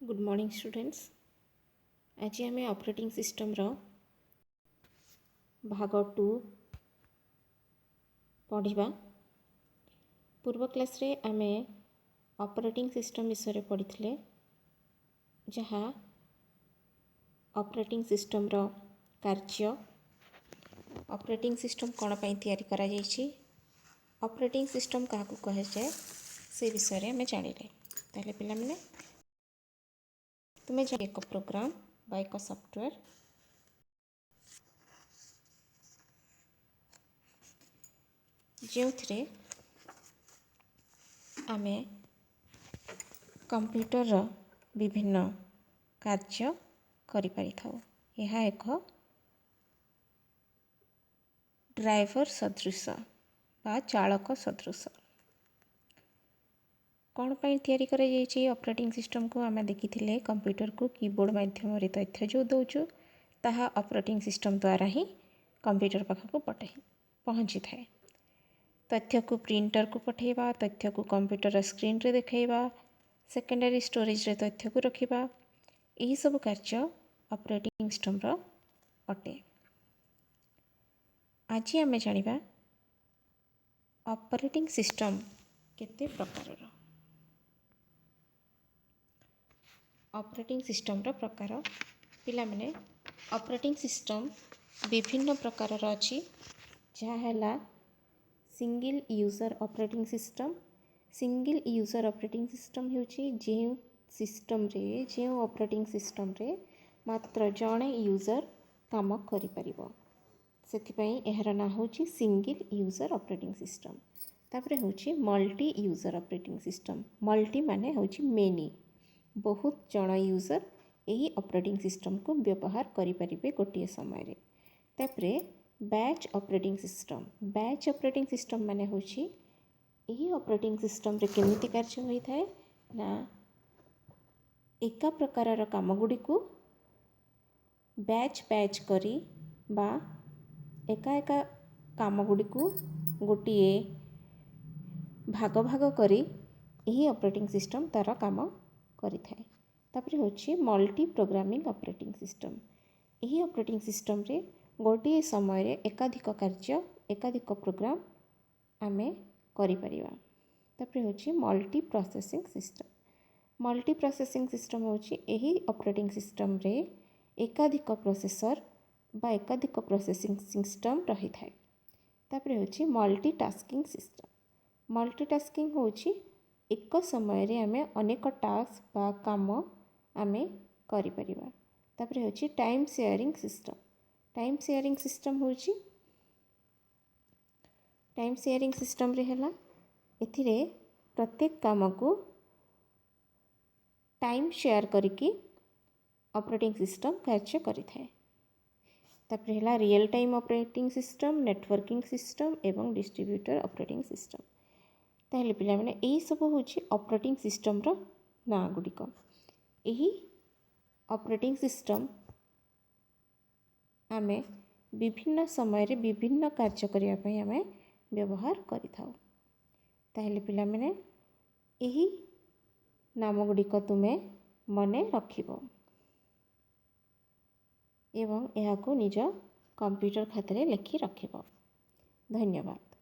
Good morning students. आज आम operating system रो भाग 2 पढ़ा। पूर्व क्लास रे आम ऑपरेटिंग सिस्टम विषय पढ़ी जहाँ ऑपरेटिंग सिस्टम रो कार्य, ऑपरेटिंग सिस्टम कौन पाई तैयारी करा जायछि, ऑपरेटिंग सिस्टम क्या कहे जाए से विषय में जानिले। ताले पिला माने तुम्हें एक प्रोग्राम बा एक सॉफ्टवेयर जो थे आम कंप्यूटर रो विभिन्न कार्य करि पारि थाउ। यह एक ड्राइवर सदृश बा चालक सदृश कौन पाई तैयारी करा जायछि ऑपरेटिंग सिस्टम को आम देखी कंप्यूटर को कीबोर्ड माध्यम तथ्य जो दौचु ताहा ऑपरेटिंग सिस्टम द्वारा ही कंप्यूटर पाखक पहुँची थाए। तथ्य को प्रिंटर को पठेबा, तथ्य को कंप्यूटर स्क्रीन रे देखा, सेकेंडरी स्टोरेज रे तथ्य को रखा, यही सब कार्य ऑपरेटिंग सिस्टम रो अटे। आज आम जानिबा ऑपरेटिंग सिस्टम केते प्रकार रो। ऑपरेटिंग सिस्टम रो प्रकार पिला माने ऑपरेटिंग सिस्टम विभिन्न प्रकार रो अछि जहा हैला single user operating system. Single user operating system होछि जे सिस्टम रे जे ऑपरेटिंग सिस्टम रे मात्र जणे यूजर काम करि परिबो, सेथि पई एहर ना होछि सिंगल यूजर ऑपरेटिंग सिस्टम। तापरे होछि multi user operating system. Multi माने होछि मेनी, बहुत जन यूजर यही ऑपरेटिंग सिस्टम को व्यवहार करि परिबे गोटे समय रे। तापरे batch operating system. Batch operating system माने होछि यही ऑपरेटिंग सिस्टम रे केमिति कार्य होई थाए ना एका प्रकार काम गुडी को बैच बैच करी बा एका एका काम गुडी को गोटिए भाग भाग करी यही ऑपरेटिंग सिस्टम तार काम करि थाए। तापरे होछि मल्टी प्रोग्रामिंग ऑपरेटिंग सिस्टम। यही ऑपरेटिंग सिस्टम रे गोटे समय रे एकाधिक कार्य एकाधिक प्रोग्राम आमे करि परिबा। तापरे होछि multi processing system. Multi processing system होछि यही ऑपरेटिंग सिस्टम रे एकाधिक प्रोसेसर बा एकाधिक प्रोसेसिंग सिस्टम रही थाए। तापरे होछि multi tasking system. Multi tasking होछि एक समय रे आमे अनेक टास्क बा काम आमे करि परिबा। तापरे होछि time sharing system. Time sharing system होछि टाइम शेयरिंग सिस्टम रे हला एथिरे प्रत्येक काम को टाइम शेयर करिकी ऑपरेटिंग सिस्टम कार्य करि थाए। तापरे हला real time operating system, networking system एवं डिस्ट्रीब्यूटर ऑपरेटिंग सिस्टम। ताहले पिला माने एही सब होछि ऑपरेटिंग सिस्टम रो ना गुडिक। एही ऑपरेटिंग सिस्टम आमे विभिन्न समय रे विभिन्न कार्य करिया पई आमे व्यवहार करि थाउ। ताहले पिला माने एही नाम गुडिक तुमे मने रखिबो एवं एहाको निज कंप्यूटर खातारे लिखि रखिबो। धन्यवाद।